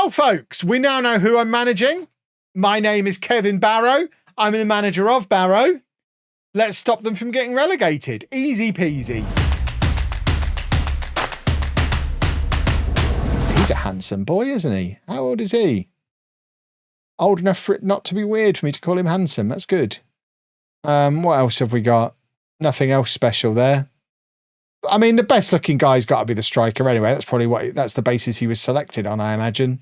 Well, folks, we now know who I'm managing. My name is Kevin Barrow. I'm the manager of Barrow. Let's stop them from getting relegated. Easy peasy. He's a handsome boy, isn't he? How old is he? Old enough for it not to be weird for me to call him handsome. That's good. What else have we got? Nothing else special there. I mean, the best looking guy's got to be the striker anyway. That's probably that's the basis he was selected on, I imagine.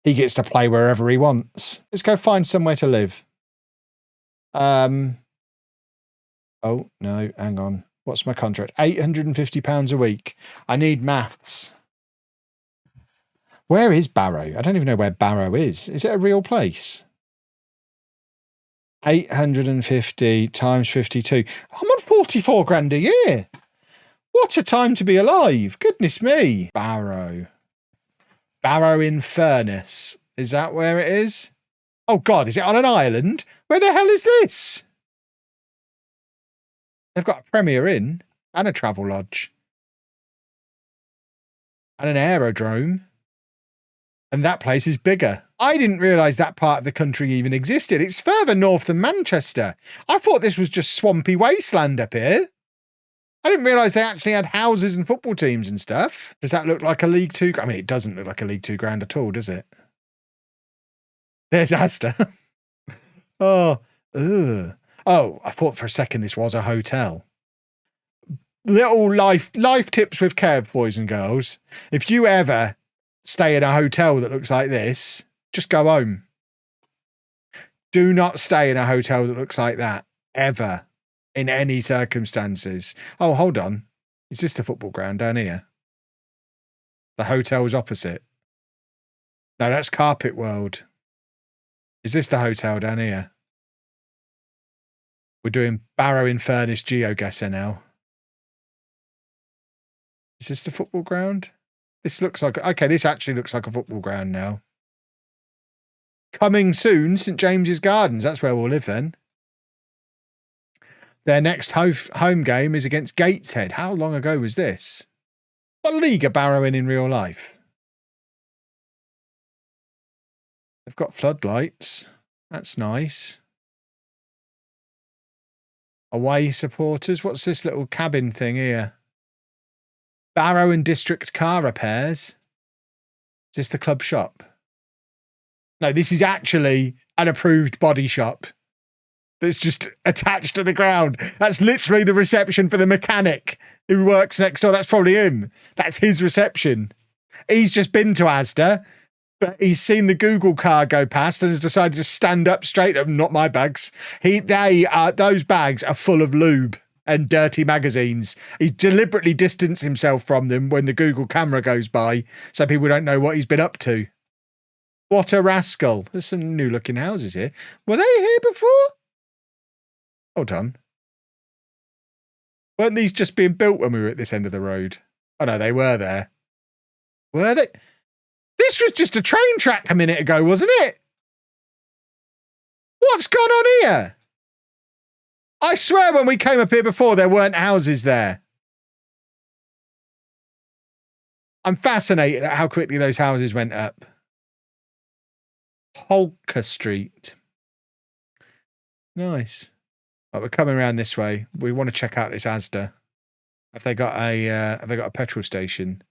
He gets to play wherever he wants. Let's go find somewhere to live. Oh, no, hang on. What's my contract? £850 a week. I need maths. Where is Barrow? I don't even know where Barrow is. Is it a real place? 850 times 52. I'm on 44 grand a year. What a time to be alive. Goodness me. Barrow. Barrow in Furness. Is that where it is? Oh, God, is it on an island? Where the hell is this? They've got a Premier Inn and a travel lodge. And an aerodrome. And that place is bigger. I didn't realise that part of the country even existed. It's further north than Manchester. I thought this was just swampy wasteland up here. I didn't realise they actually had houses and football teams and stuff. Does that look like a League Two? I mean, it doesn't look like a League Two ground at all, does it? There's Asda. Oh, I thought for a second this was a hotel. Little life tips with Kev, boys and girls. If you ever stay in a hotel that looks like this, just go home. Do not stay in a hotel that looks like that, ever. In any circumstances. Oh, hold on. Is this the football ground down here? The hotel's opposite. No, that's Carpet World. Is this the hotel down here? We're doing Barrow in Furness GeoGuessr now. Is this the football ground? This looks like... Okay, this actually looks like a football ground now. Coming soon, St James's Gardens. That's where we'll live then. Their next home game is against Gateshead. How long ago was this? What league are Barrow in real life? They've got floodlights. That's nice. Away supporters. What's this little cabin thing here? Barrow and District Car Repairs. Is this the club shop? No, this is actually an approved body shop. That's just attached to the ground. That's literally the reception for the mechanic who works next door. That's probably him. That's his reception. He's just been to Asda, but he's seen the Google car go past and has decided to stand up straight up. Not my bags. Those bags are full of lube and dirty magazines. He's deliberately distanced himself from them when the Google camera goes by, so people don't know what he's been up to. What a rascal. There's some new looking houses here. Were they here before? Hold on. Weren't these just being built when we were at this end of the road? Oh no, they were there. Were they? This was just a train track a minute ago, wasn't it? What's gone on here? I swear when we came up here before, there weren't houses there. I'm fascinated at how quickly those houses went up. Holker Street. Nice. Right, we're coming around this way. We want to check out this Asda. Have they got a petrol station?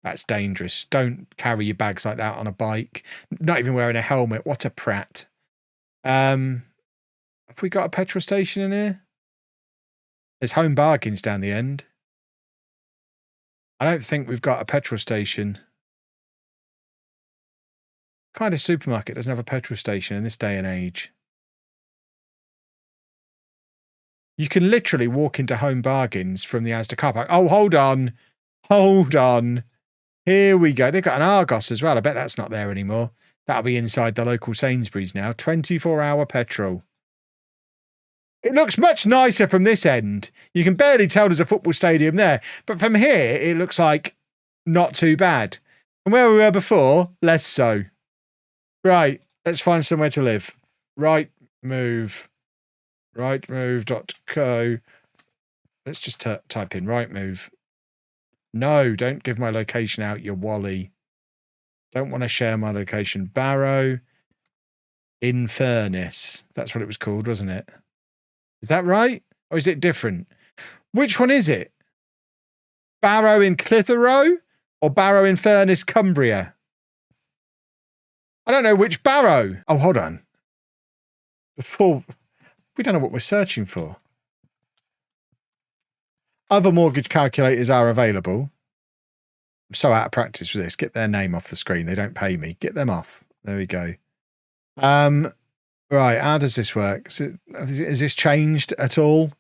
That's dangerous. Don't carry your bags like that on a bike. Not even wearing a helmet. What a prat. Have we got a petrol station in here? There's Home Bargains down the end. I don't think we've got a petrol station. What kind of supermarket doesn't have a petrol station in this day and age? You can literally walk into Home Bargains from the Asda car park. Oh, hold on. Hold on. Here we go. They've got an Argos as well. I bet that's not there anymore. That'll be inside the local Sainsbury's now. 24-hour petrol. It looks much nicer from this end. You can barely tell there's a football stadium there. But from here, it looks like not too bad. And where we were before, less so. Right. Let's find somewhere to live. Right move. Rightmove.co. Let's just type in Rightmove. No, don't give my location out, you wally. Don't want to share my location. Barrow in Furnace. That's what it was called, wasn't it? Is that right? Or is it different? Which one is it? Barrow in Clitheroe or Barrow in Furnace, Cumbria? I don't know which Barrow. Oh, hold on. We don't know what we're searching for. Other mortgage calculators are available. I'm so out of practice with this. Get their name off the screen. They don't pay me. Get them off. There we go. Right. How does this work? Has this changed at all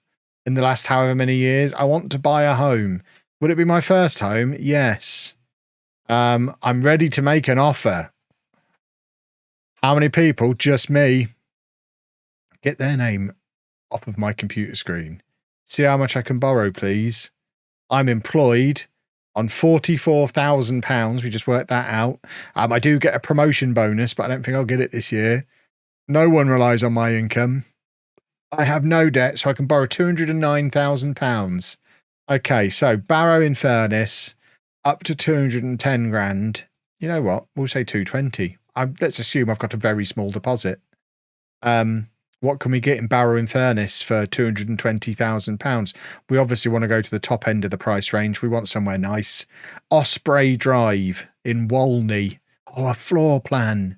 in the last however many years? I want to buy a home. Would it be my first home? Yes. I'm ready to make an offer. How many people? Just me. Get their name off of my computer screen. See how much I can borrow, please. I'm employed on £44,000. We just worked that out. I do get a promotion bonus, but I don't think I'll get it this year. No one relies on my income. I have no debt, so I can borrow £209,000. Okay, so Barrow in Furnace, up to 210 grand. You know what? We'll say 220. Let's assume I've got a very small deposit. What can we get in Barrow in Furnace for £220,000? We obviously want to go to the top end of the price range. We want somewhere nice. Osprey Drive in Walney. Oh, a floor plan.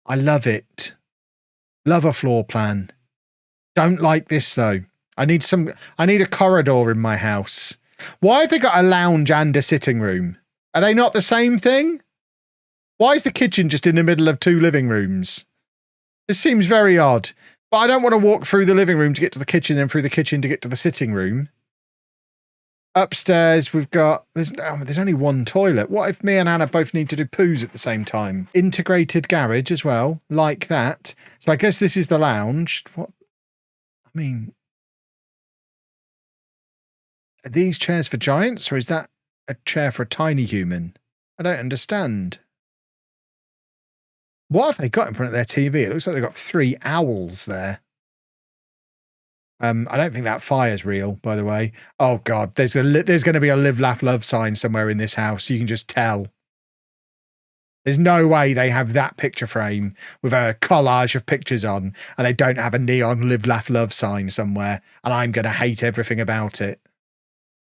I love it. Love a floor plan. Don't like this though. I need a corridor in my house. Why have they got a lounge and a sitting room? Are they not the same thing? Why is the kitchen just in the middle of two living rooms? This seems very odd. But I don't want to walk through the living room to get to the kitchen and through the kitchen to get to the sitting room. Upstairs, we've got... There's only one toilet. What if me and Anna both need to do poos at the same time? Integrated garage as well, like that. So I guess this is the lounge. What? I mean... Are these chairs for giants, or is that a chair for a tiny human? I don't understand. What have they got in front of their TV? It looks like they've got 3 owls there. I don't think that fire's real, by the way. Oh, God. There's going to be a live, laugh, love sign somewhere in this house. You can just tell. There's no way they have that picture frame with a collage of pictures on and they don't have a neon live, laugh, love sign somewhere. And I'm going to hate everything about it.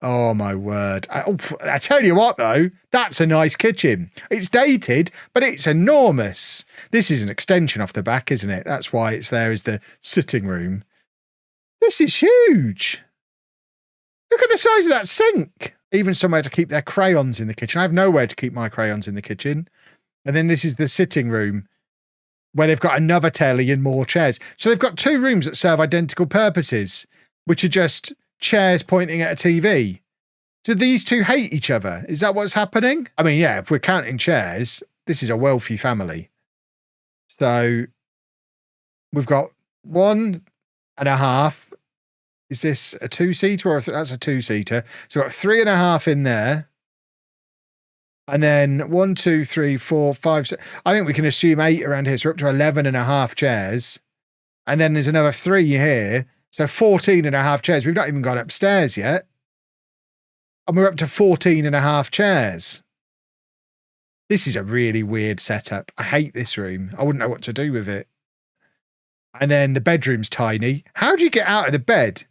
Oh, my word. I tell you what, though, that's a nice kitchen. It's dated, but it's enormous. This is an extension off the back, isn't it? That's why it's there as the sitting room. This is huge. Look at the size of that sink. Even somewhere to keep their crayons in the kitchen. I have nowhere to keep my crayons in the kitchen. And then this is the sitting room where they've got another telly and more chairs. So they've got 2 rooms that serve identical purposes, which are just... chairs pointing at a TV. Do these two hate each other? Is that what's happening? I mean, yeah, if we're counting chairs, this is a wealthy family. So we've got 1.5. Is this a 2-seater or that's a 2-seater? So we've got 3.5 in there. And then 1, 2, 3, 4, 5, 6. I think we can assume 8 around here. So we're up to 11.5 chairs. And then there's another 3 here. So 14.5 chairs. We've not even gone upstairs yet. And we're up to 14.5 chairs. This is a really weird setup. I hate this room. I wouldn't know what to do with it. And then the bedroom's tiny. How do you get out of the bed?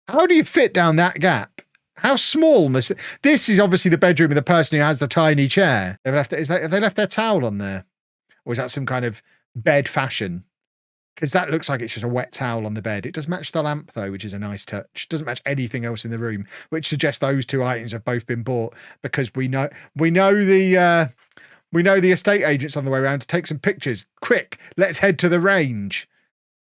How do you fit down that gap? How small must it... This is obviously the bedroom of the person who has the tiny chair. Have they left their towel on there? Or is that some kind of bed fashion? Because that looks like it's just a wet towel on the bed. It does match the lamp, though, which is a nice touch. It doesn't match anything else in the room, which suggests those 2 items have both been bought because we know the estate agent's on the way around to take some pictures. Quick, let's head to the range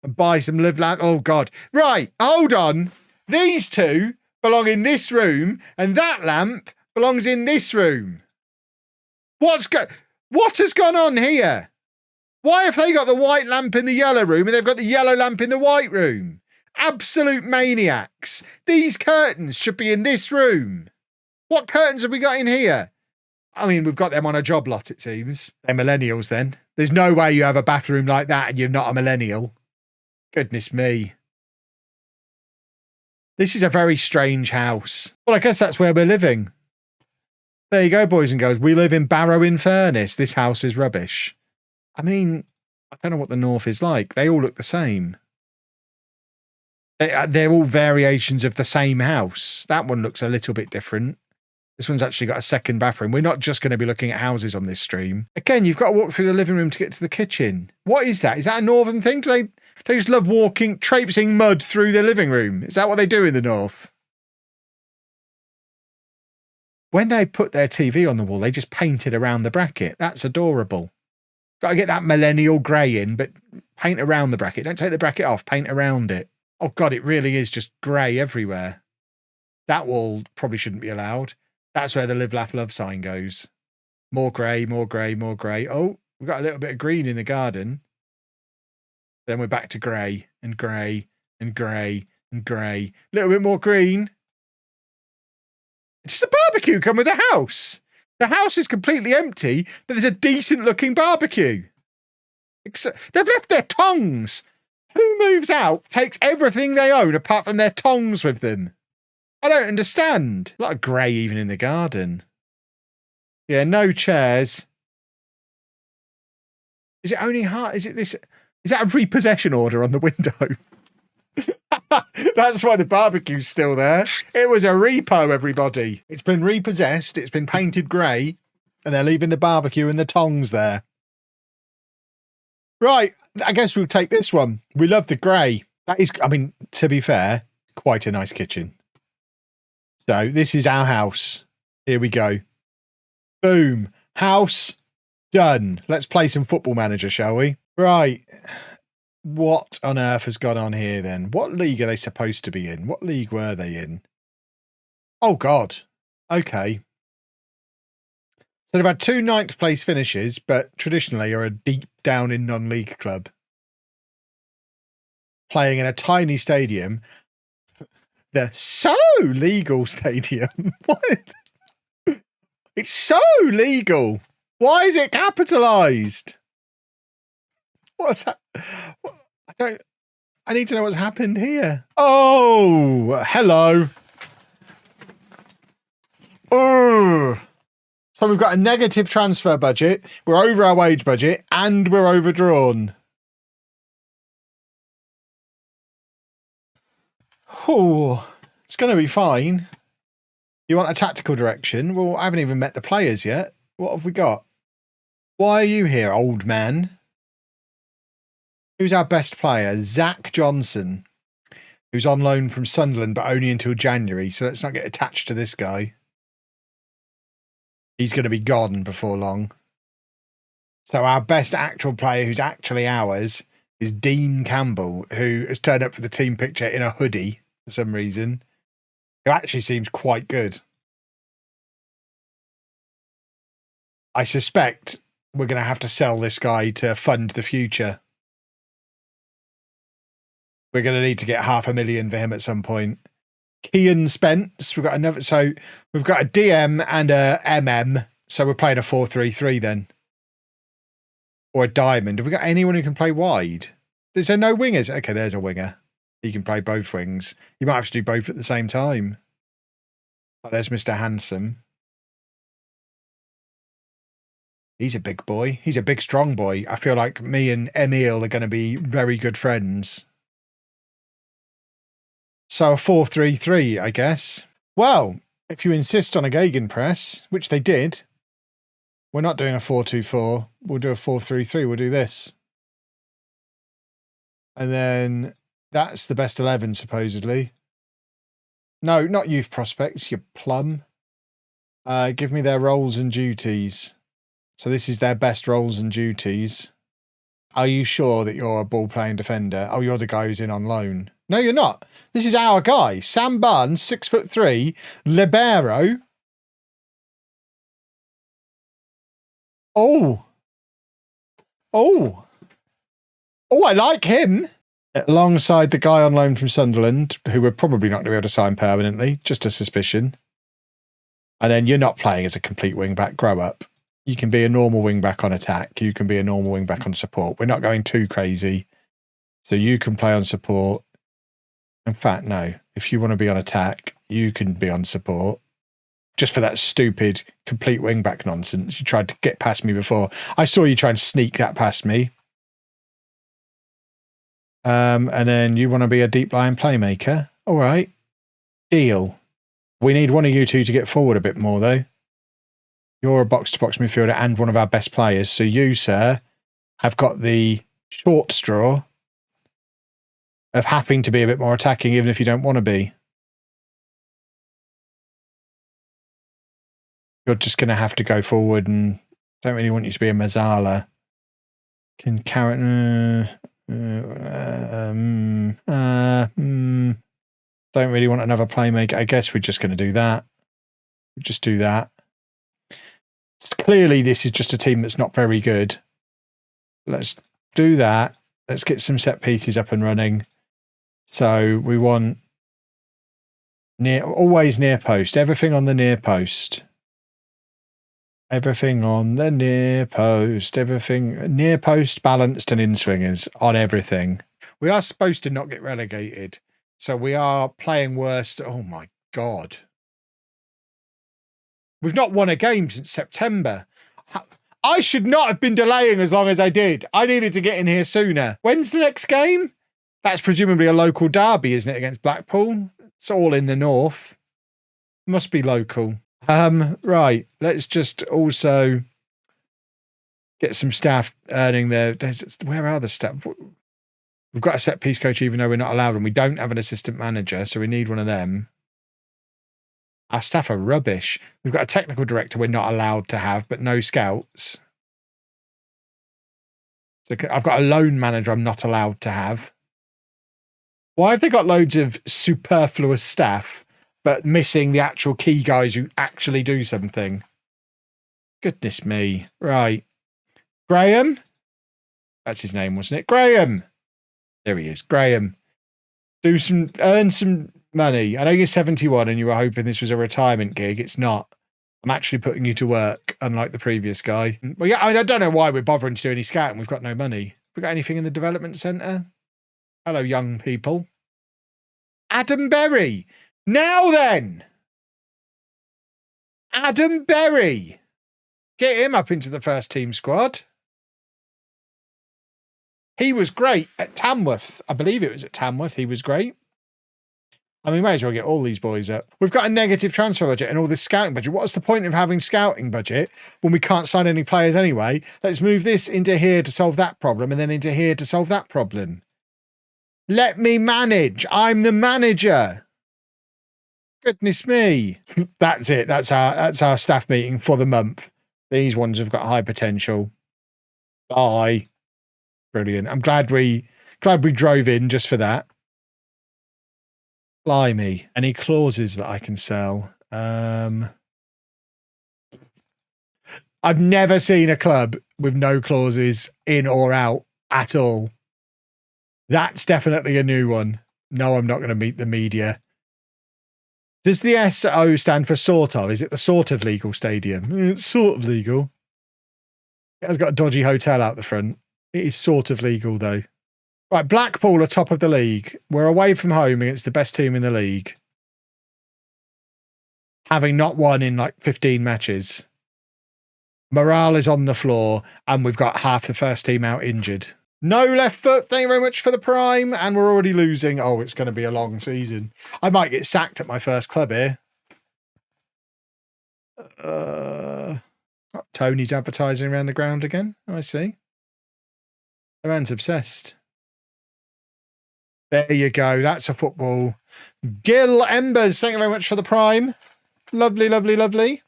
and buy some live lamp. Oh, God. Right, hold on. These 2 belong in this room, and that lamp belongs in this room. What has gone on here? Why have they got the white lamp in the yellow room and they've got the yellow lamp in the white room? Absolute maniacs. These curtains should be in this room. What curtains have we got in here? I mean, we've got them on a job lot, it seems. They're millennials then. There's no way you have a bathroom like that and you're not a millennial. Goodness me. This is a very strange house. Well, I guess that's where we're living. There you go, boys and girls. We live in Barrow in Furness. This house is rubbish. I mean, I don't know what the north is like. They all look the same. They're all variations of the same house. That one looks a little bit different. This one's actually got a second bathroom. We're not just going to be looking at houses on this stream. Again, you've got to walk through the living room to get to the kitchen. What is that? Is that a northern thing? Do they just love traipsing mud through the living room? Is that what they do in the north? When they put their TV on the wall, they just painted around the bracket. That's adorable. Got to get that millennial grey in, but paint around the bracket. Don't take the bracket off, paint around it. Oh, God, it really is just grey everywhere. That wall probably shouldn't be allowed. That's where the live, laugh, love sign goes. More grey, more grey, more grey. Oh, we've got a little bit of green in the garden. Then we're back to grey and grey and grey and grey. A little bit more green. Does the barbecue come with the house? The house is completely empty, but there's a decent looking barbecue. They've left their tongs. Who moves out, takes everything they own apart from their tongs with them? I don't understand. A lot of grey even in the garden. Yeah, no chairs. Is it only hard? Is that a repossession order on the window? That's why the barbecue's still there. It was a repo, everybody. It's been repossessed, it's been painted grey, and they're leaving the barbecue and the tongs there. Right, I guess we'll take this one. We love the grey. That is, I mean, to be fair, quite a nice kitchen. So this is our house. Here we go. Boom. House done. Let's play some Football Manager, shall we? Right. What on earth has gone on here then? What league are they supposed to be in? What league were they in? Oh, God. Okay. So they've had 2 9th place finishes, but traditionally are a deep down in non-league club. Playing in a tiny stadium. The so legal stadium. What? It's so legal. Why is it capitalised? What's that? I need to know what's happened here. Oh, hello. Oh. So we've got a negative transfer budget. We're over our wage budget and we're overdrawn. Oh, it's going to be fine. You want a tactical direction? Well, I haven't even met the players yet. What have we got? Why are you here, old man? Who's our best player? Zach Johnson, who's on loan from Sunderland, but only until January. So let's not get attached to this guy. He's going to be gone before long. So our best actual player, who's actually ours, is Dean Campbell, who has turned up for the team picture in a hoodie for some reason. Who actually seems quite good. I suspect we're going to have to sell this guy to fund the future. We're going to need to get $500,000 for him at some point. Kean Spence, we've got another. So we've got a DM and a MM. So we're playing a 4-3-3 then. Or a diamond. Have we got anyone who can play wide? Is there no wingers? Okay, there's a winger. He can play both wings. You might have to do both at the same time. Oh, there's Mr. Handsome. He's a big boy. He's a big, strong boy. I feel like me and Emil are going to be very good friends. So a 4-3-3, I guess. Well, if you insist on a gegenpress, which they did, we're not doing a 4-2-4. We'll do a 4-3-3. We'll do this. And then that's the best 11, supposedly. No, not youth prospects, you plum. Give me their roles and duties. So this is their best roles and duties. Are you sure that you're a ball-playing defender? Oh, you're the guy who's in on loan. No, you're not. This is our guy. Sam Barnes, 6'3", libero. Oh. Oh. Oh, I like him. Alongside the guy on loan from Sunderland, who we're probably not going to be able to sign permanently, just a suspicion. And then you're not playing as a complete wing-back. Grow up. You can be a normal wing-back on attack. You can be a normal wing-back on support. We're not going too crazy. So you can play on support. In fact, no. If you want to be on attack, you can be on support. just for that stupid complete wing-back nonsense. You tried to get past me before. I saw you try and sneak that past me. And then you want to be a deep-lying playmaker. All right. Deal. We need one of you two to get forward a bit more, though. You're a box-to-box midfielder and one of our best players. So you, sir, have got the short straw of having to be a bit more attacking, even if you don't want to be. You're just going to have to go forward, and don't really want you to be a Mazzala. Can Karen... don't really want another playmaker. I guess we're just going to do that. We'll just do that. Clearly, this is just a team that's not very good. Let's do that. Let's get some set pieces up and running. So we want always near post. Everything on the near post. Everything on the near post. Everything near post, balanced, and in swingers on everything. We are supposed to not get relegated. So we are playing worse. Oh my God. We've not won a game since September. I should not have been delaying as long as I did. I needed to get in here sooner. When's the next game? That's presumably a local derby, isn't it, against Blackpool? It's all in the north. Must be local. Right. Let's just also get some staff earning their... Where are the staff? We've got a set piece coach, even though we're not allowed, and we don't have an assistant manager, so we need one of them. Our staff are rubbish. We've got a technical director we're not allowed to have, but no scouts. So I've got a loan manager I'm not allowed to have. Why have they got loads of superfluous staff, but missing the actual key guys who actually do something? Goodness me. Right. Graham? That's his name, wasn't it? Graham! There he is. Graham. Earn some money. I know you're 71 and you were hoping this was a retirement gig. It's not. I'm actually putting you to work, unlike the previous guy. Well, yeah, I don't know why we're bothering to do any scouting. We've got no money. We got anything in the development centre? Hello, young people. Adam Berry. Now then. Adam Berry. Get him up into the first team squad. He was great at Tamworth. I believe it was at Tamworth. He was great. I mean, we may as well get all these boys up. We've got a negative transfer budget and all this scouting budget. What's the point of having scouting budget when we can't sign any players anyway? Let's move this into here to solve that problem and then into here to solve that problem. Let me manage. I'm the manager. Goodness me. That's it. That's our staff meeting for the month. These ones have got high potential. Bye. Brilliant. I'm glad we drove in just for that. Blimey. Any clauses that I can sell? I've never seen a club with no clauses in or out at all. That's definitely a new one. No, I'm not going to meet the media. Does the SO stand for sort of? Is it the sort of legal stadium? It's sort of legal. It has got a dodgy hotel out the front. It is sort of legal, though. Right, Blackpool are top of the league. We're away from home against the best team in the league. Having not won in like 15 matches. Morale is on the floor, and we've got half the first team out injured. No left foot, thank you very much for the prime, and we're already losing. Oh, it's going to be a long season. I might get sacked at my first club here. Tony's advertising around the ground again. I see. The man's obsessed. There you go. That's a football. Gil Embers, thank you very much for the prime. Lovely, lovely, lovely.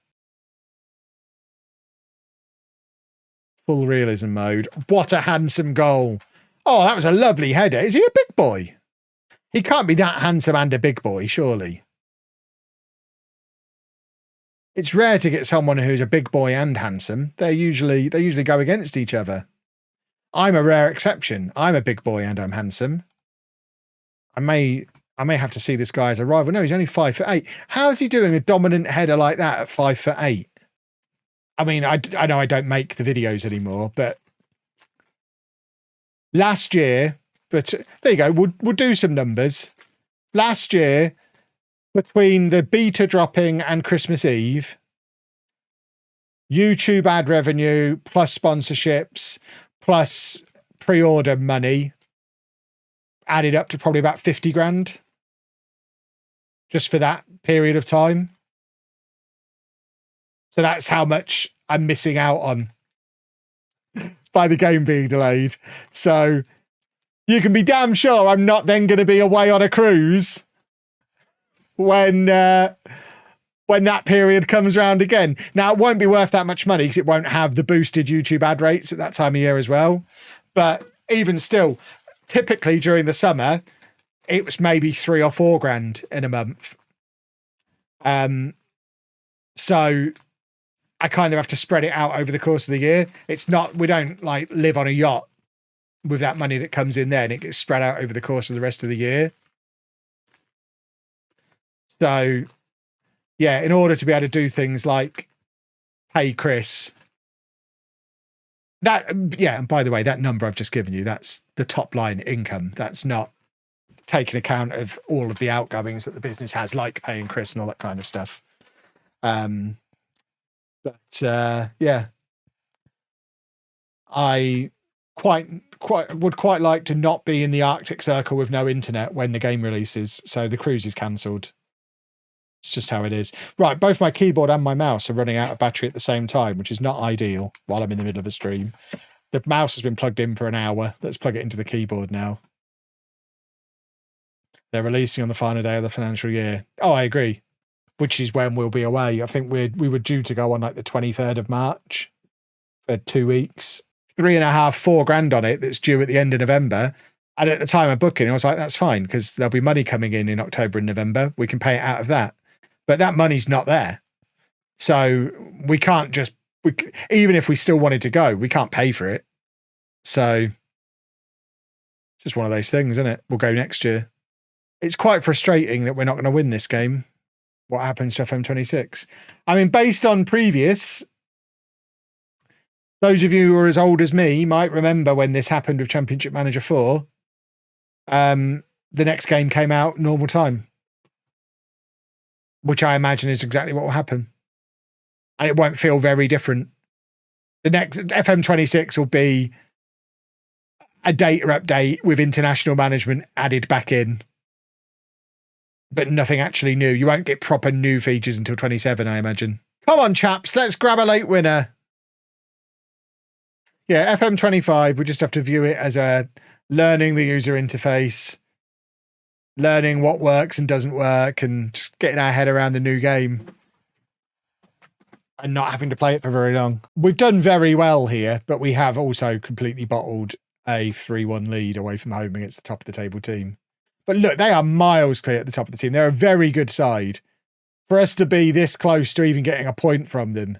Full realism mode. What a handsome goal. Oh, that was a lovely header. Is he a big boy? He can't be that handsome and a big boy, surely. It's rare to get someone who's a big boy and handsome. They usually go against each other. I'm a rare exception. I'm a big boy and I'm handsome. I may have to see this guy as a rival. No, he's only 5'8". How is he doing a dominant header like that at 5'8"? I mean, I know I don't make the videos anymore, but last year, but there you go. We'll do some numbers. Last year, between the beta dropping and Christmas Eve, YouTube ad revenue plus sponsorships plus pre-order money added up to probably about 50 grand just for that period of time. So that's how much I'm missing out on by the game being delayed. So you can be damn sure I'm not then going to be away on a cruise when that period comes around again. Now, it won't be worth that much money because it won't have the boosted YouTube ad rates at that time of year as well. But even still, typically during the summer, it was maybe 3 or 4 grand in a month. So I kind of have to spread it out over the course of the year. It's not, we don't like live on a yacht with that money that comes in there, and it gets spread out over the course of the rest of the year. So yeah, in order to be able to do things like pay Chris, and by the way, that number I've just given you, that's the top line income. That's not taking account of all of the outgoings that the business has, like paying Chris and all that kind of stuff. Yeah, I would quite like to not be in the Arctic Circle with no internet when the game releases. So the cruise is cancelled. It's just how it is. Right, both my keyboard and my mouse are running out of battery at the same time, which is not ideal while I'm in the middle of a stream. The mouse has been plugged in for an hour. Let's plug it into the keyboard now. They're releasing on the final day of the financial year. Oh, I agree. Which is when we'll be away. I think we were due to go on like the 23rd of March for 2 weeks. 3.5, 4 grand on it that's due at the end of November. And at the time of booking, I was like, that's fine because there'll be money coming in October and November. We can pay it out of that. But that money's not there. So we can't just, even if we still wanted to go, we can't pay for it. So it's just one of those things, isn't it? We'll go next year. It's quite frustrating that we're not going to win this game. What happens to FM26? I mean, based on previous, those of you who are as old as me might remember when this happened with Championship Manager 4. The next game came out normal time, which I imagine is exactly what will happen. And it won't feel very different. The next FM26 will be a data update with international management added back in, but nothing actually new. You won't get proper new features until 27, I imagine. Come on, chaps, let's grab a late winner. Yeah, FM25, we just have to view it as a learning the user interface, learning what works and doesn't work, and just getting our head around the new game and not having to play it for very long. We've done very well here, but we have also completely bottled a 3-1 lead away from home against the top of the table team. But look, they are miles clear at the top of the team. They're a very good side. For us to be this close to even getting a point from them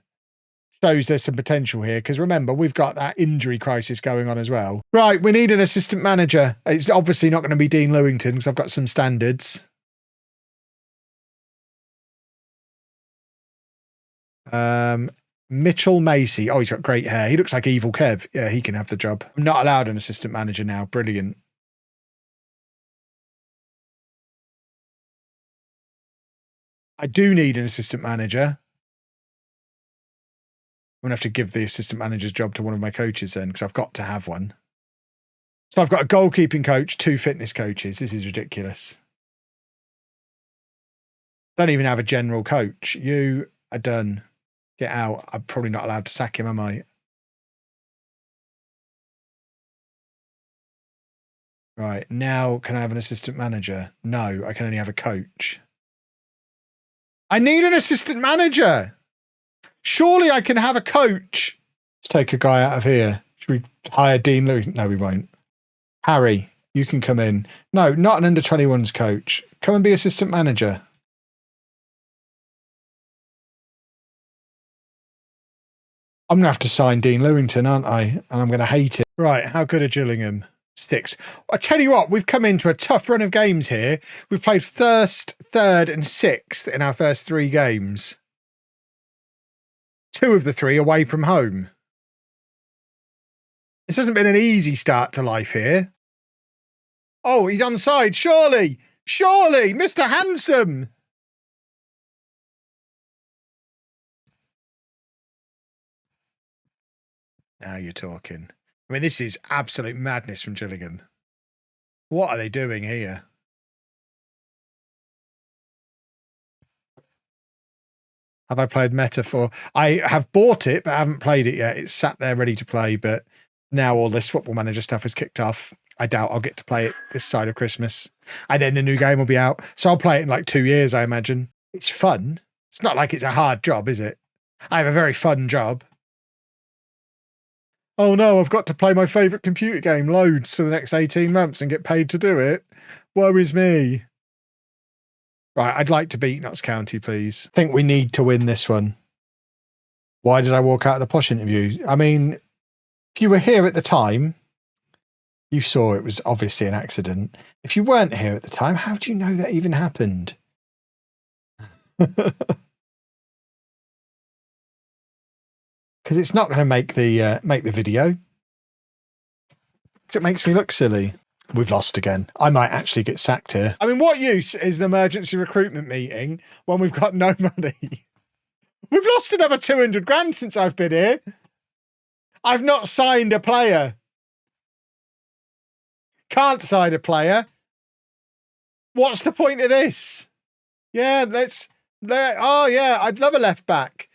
shows there's some potential here, because remember, we've got that injury crisis going on as well. Right, we need an assistant manager. It's obviously not going to be Dean Lewington because I've got some standards. Mitchell Macy. Oh, he's got great hair. He looks like Evil Kev. Yeah, he can have the job. I'm not allowed an assistant manager now. Brilliant. I do need an assistant manager. I'm going to have to give the assistant manager's job to one of my coaches then, because I've got to have one. So I've got a goalkeeping coach, 2 fitness coaches. This is ridiculous. Don't even have a general coach. You are done. Get out. I'm probably not allowed to sack him, am I? Right, now can I have an assistant manager? No, I can only have a coach. I need an assistant manager. Surely I can have a coach. Let's take a guy out of here. Should we hire Dean Lewis? No, we won't. Harry, you can come in. No, not an under-21s coach. Come and be assistant manager. I'm going to have to sign Dean Lewington, aren't I? And I'm going to hate it. Right, how good are Gillingham? 6. I tell you what, we've come into a tough run of games here. We've played first, third and 6th in our first 3 games. 2 of the 3 away from home. This hasn't been an easy start to life here. Oh, he's onside. Surely, Mr. Handsome. Now you're talking. I mean, this is absolute madness from Gillingham. What are they doing here? Have I played Metaphor? I have bought it, but I haven't played it yet. It's sat there ready to play, but now all this Football Manager stuff has kicked off. I doubt I'll get to play it this side of Christmas. And then the new game will be out. So I'll play it in like 2 years, I imagine. It's fun. It's not like it's a hard job, is it? I have a very fun job. Oh no, I've got to play my favourite computer game loads for the next 18 months and get paid to do it. Worries me. Right, I'd like to beat Notts County, please. I think we need to win this one. Why did I walk out of the Posh interview? I mean, if you were here at the time, you saw it was obviously an accident. If you weren't here at the time, how do you know that even happened? Because it's not going to make the video. Because it makes me look silly. We've lost again. I might actually get sacked here. I mean, what use is an emergency recruitment meeting when we've got no money? We've lost another 200 grand since I've been here. I've not signed a player. Can't sign a player. What's the point of this? Yeah, oh yeah, I'd love a left back.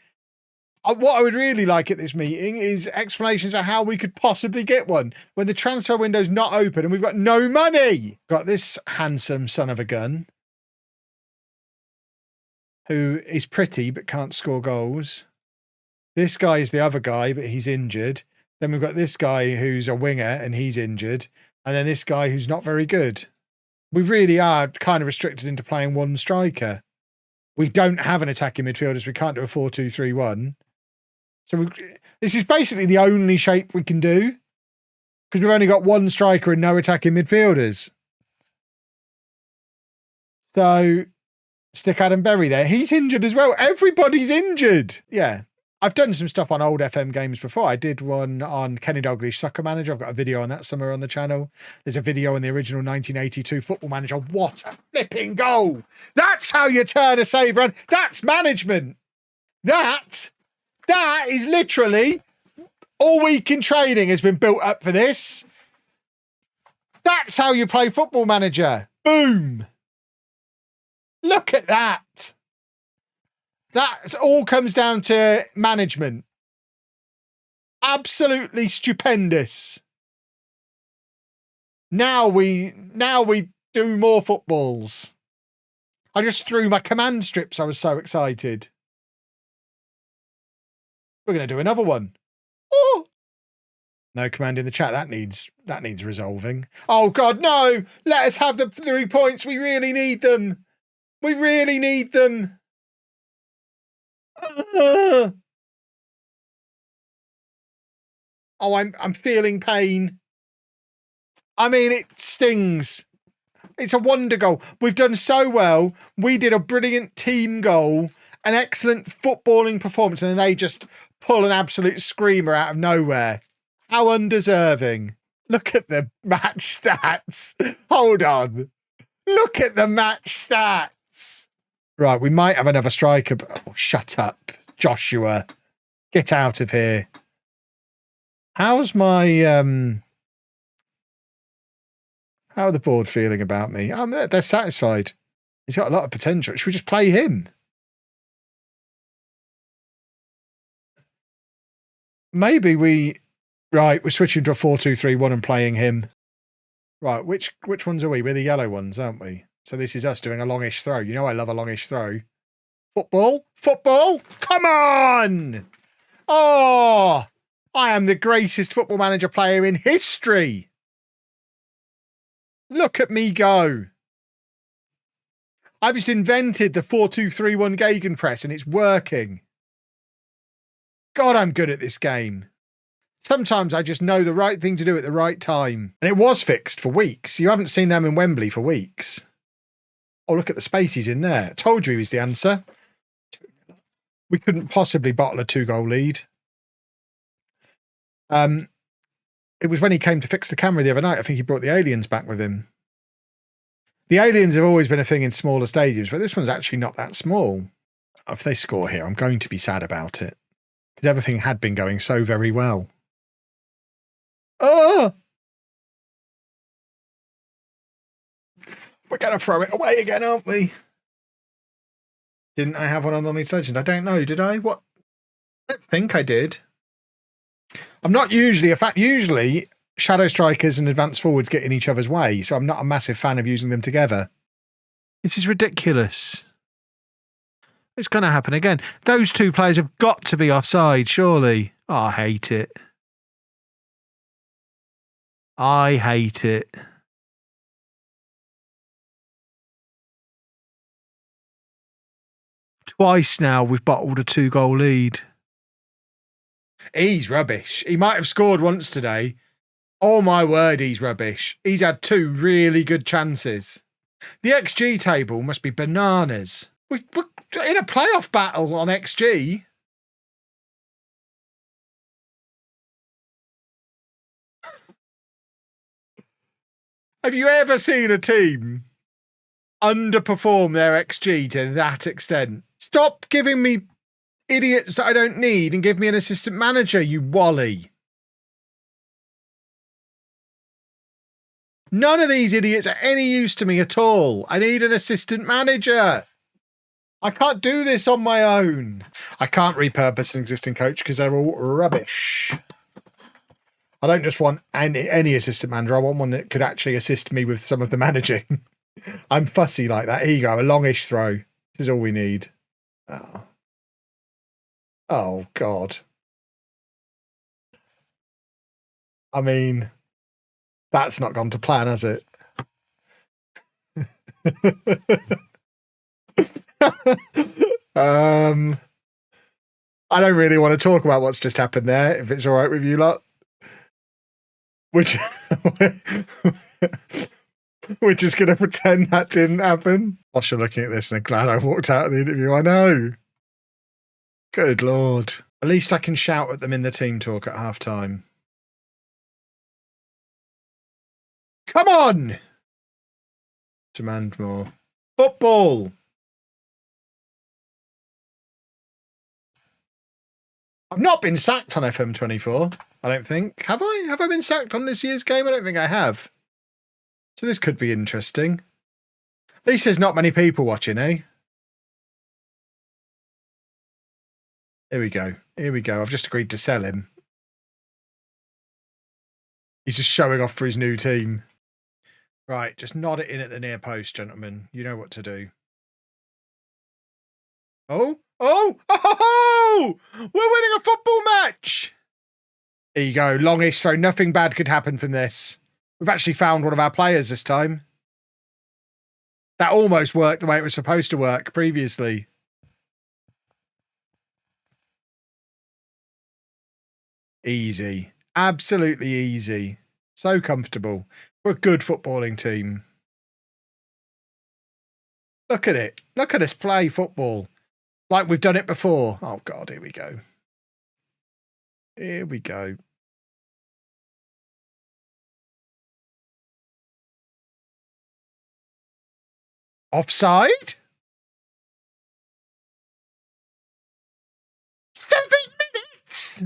What I would really like at this meeting is explanations of how we could possibly get one when the transfer window's not open and we've got no money. Got this handsome son of a gun who is pretty but can't score goals. This guy is the other guy, but he's injured. Then we've got this guy who's a winger and he's injured. And then this guy who's not very good. We really are kind of restricted into playing one striker. We don't have an attacking midfielder, so we can't do a 4-2-3-1. So this is basically the only shape we can do because we've only got one striker and no attacking midfielders. So stick Adam Berry there. He's injured as well. Everybody's injured. Yeah. I've done some stuff on old FM games before. I did one on Kenny Dalglish Soccer Manager. I've got a video on that somewhere on the channel. There's a video on the original 1982 Football Manager. What a flipping goal. That's how you turn a save run. That's management. That is literally all week in training has been built up for this. That's how you play Football Manager. Boom. Look at that. That all comes down to management. Absolutely stupendous. Now we do more footballs. I just threw my command strips. I was so excited. We're going to do another one. Oh. No command in the chat. That needs resolving. Oh God, no. Let us have the 3 points. We really need them. We really need them. Oh, I'm feeling pain. I mean, it stings. It's a wonder goal. We've done so well. We did a brilliant team goal, an excellent footballing performance, and then they just pull an absolute screamer out of nowhere. How undeserving. Look at the match stats. Hold on. Look at the match stats. Right, we might have another striker, but oh, shut up, Joshua. Get out of here. How's my how are the board feeling about me? They're satisfied. He's got a lot of potential. Should we just play him? Maybe we're switching to a 4-2-3-1 and playing him. Right, which ones are we? We're the yellow ones, aren't we? So this is us doing a longish throw. You know I love a longish throw. Football? Football? Come on! Oh! I am the greatest Football Manager player in history. Look at me go. I've just invented the 4-2-3-1 gegenpress and it's working. God, I'm good at this game. Sometimes I just know the right thing to do at the right time. And it was fixed for weeks. You haven't seen them in Wembley for weeks. Oh, look at the space he's in there. Told you he was the answer. We couldn't possibly bottle a 2-goal lead. It was when he came to fix the camera the other night. I think he brought the aliens back with him. The aliens have always been a thing in smaller stadiums, but this one's actually not that small. If they score here, I'm going to be sad about it. Because everything had been going so very well. Oh! We're going to throw it away again, aren't we? Didn't I have one on Lonnie's Legend? I don't know. Did I? What? I don't think I did. I'm not usually usually shadow strikers and advanced forwards get in each other's way, so I'm not a massive fan of using them together. This is ridiculous. It's going to happen again. Those two players have got to be offside, surely. Oh, I hate it. I hate it. Twice now we've bottled a 2-goal lead. He's rubbish. He might have scored once today. Oh my word, he's rubbish. He's had 2 really good chances. The XG table must be bananas. We're in a playoff battle on XG. Have you ever seen a team underperform their XG to that extent? Stop giving me idiots that I don't need and give me an assistant manager, you wally. None of these idiots are any use to me at all. I need an assistant manager. I can't do this on my own. I can't repurpose an existing coach because they're all rubbish. I don't just want any assistant manager. I want one that could actually assist me with some of the managing. I'm fussy like that. Here you go, a longish throw. This is all we need. Oh, God. I mean, that's not gone to plan, has it? I don't really want to talk about what's just happened there, if it's all right with you lot. We're just going to pretend that didn't happen. Gosh, you're looking at this and I'm glad I walked out of the interview. I know. Good Lord. At least I can shout at them in the team talk at half time. Come on! Demand more. Football! I've not been sacked on FM24, I don't think. Have I? Have I been sacked on this year's game? I don't think I have. So this could be interesting. At least there's not many people watching, eh? Here we go. Here we go. I've just agreed to sell him. He's just showing off for his new team. Right, just nod it in at the near post, gentlemen. You know what to do. Oh! Oh! Oh! We're winning a football match! There you go. Longish throw. Nothing bad could happen from this. We've actually found one of our players this time. That almost worked the way it was supposed to work previously. Easy. Absolutely easy. So comfortable. We're a good footballing team. Look at it. Look at us play football. Like we've done it before. Oh, God, here we go. Here we go. Offside? 7 minutes?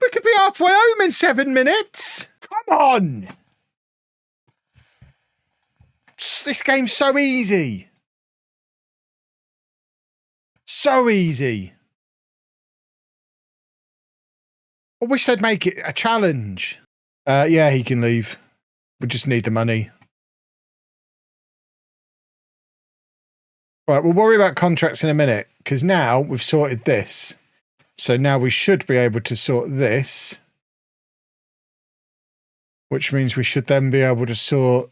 We could be halfway home in 7 minutes. Come on. This game's so easy. So easy. I wish they'd make it a challenge. Yeah, he can leave. We just need the money. Right, we'll worry about contracts in a minute, because now we've sorted this. So now we should be able to sort this, which means we should then be able to sort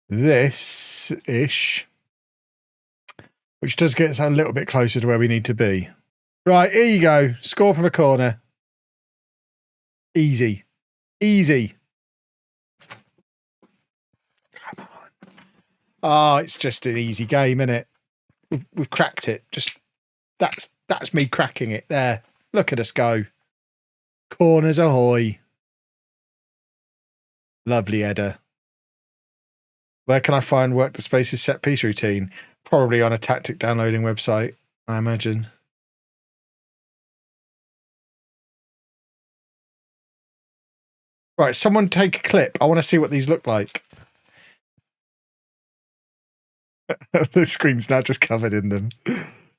this-ish, which does get us a little bit closer to where we need to be. Right, here you go. Score from a corner. Easy. Easy. Come on. Oh, it's just an easy game, isn't it? We've cracked it. Just that's me cracking it there. Look at us go. Corners ahoy. Lovely header. Where can I find Work the Spaces set piece routine? Probably on a tactic downloading website, I imagine. Right, someone take a clip. I want to see what these look like. The screen's now just covered in them.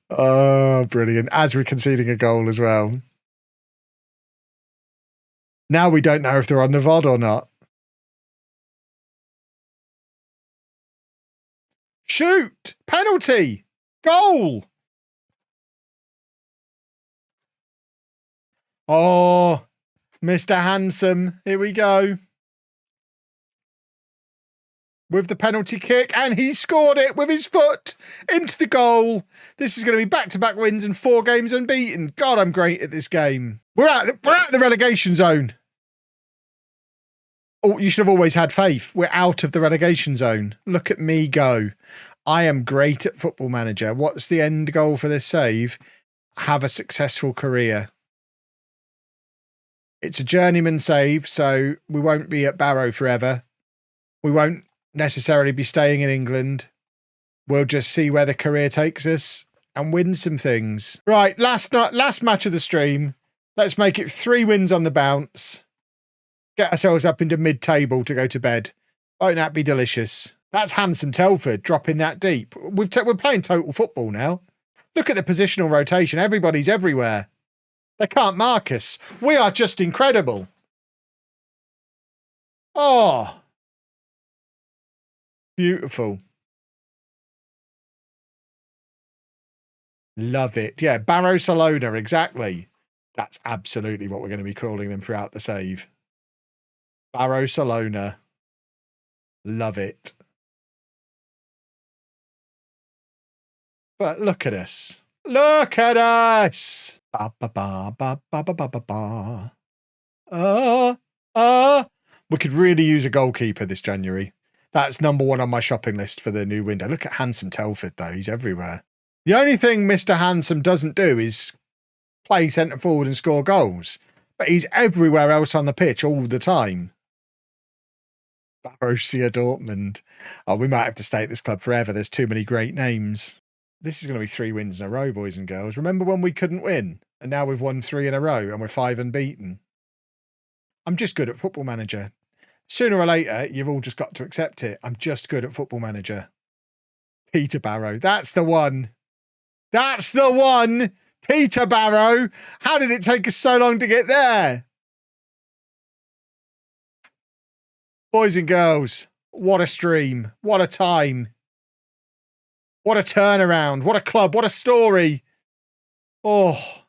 Oh, brilliant. As we're conceding a goal as well. Now we don't know if they're on the VOD or not. Shoot! Penalty! Goal! Oh, Mr. Handsome. Here we go. With the penalty kick, and he scored it with his foot into the goal. This is going to be back-to-back wins and 4 games unbeaten. God, I'm great at this game. We're out the relegation zone. Oh, you should have always had faith. We're out of the relegation zone. Look at me go. I am great at Football Manager. What's the end goal for this save? Have a successful career. It's a journeyman save, so we won't be at Barrow forever. We won't necessarily be staying in England. We'll just see where the career takes us and win some things. Right, last match of the stream. Let's make it 3 wins on the bounce. Get ourselves up into mid-table to go to bed. Won't that be delicious? That's handsome Telford dropping that deep. We're playing total football now. Look at the positional rotation. Everybody's everywhere. They can't mark us. We are just incredible. Oh. Beautiful. Love it. Yeah, Barcelona, exactly. That's absolutely what we're going to be calling them throughout the save. Barcelona. Love it. But look at us. Look at us. Ba ba ba ba ba ba ba ba ba. We could really use a goalkeeper this January. That's number 1 on my shopping list for the new window. Look at handsome Telford, though. He's everywhere. The only thing Mr. Handsome doesn't do is play centre forward and score goals. But he's everywhere else on the pitch all the time. Borussia Dortmund. Oh, we might have to stay at this club forever. There's too many great names. This is going to be 3 wins in a row, boys and girls. Remember when we couldn't win? And now we've won 3 in a row and we're 5 unbeaten. I'm just good at Football Manager. Sooner or later, you've all just got to accept it. I'm just good at Football Manager. Peter Barrow. That's the one. That's the one. Peter Barrow. How did it take us so long to get there? Boys and girls, what a stream. What a time. What a turnaround. What a club. What a story. Oh,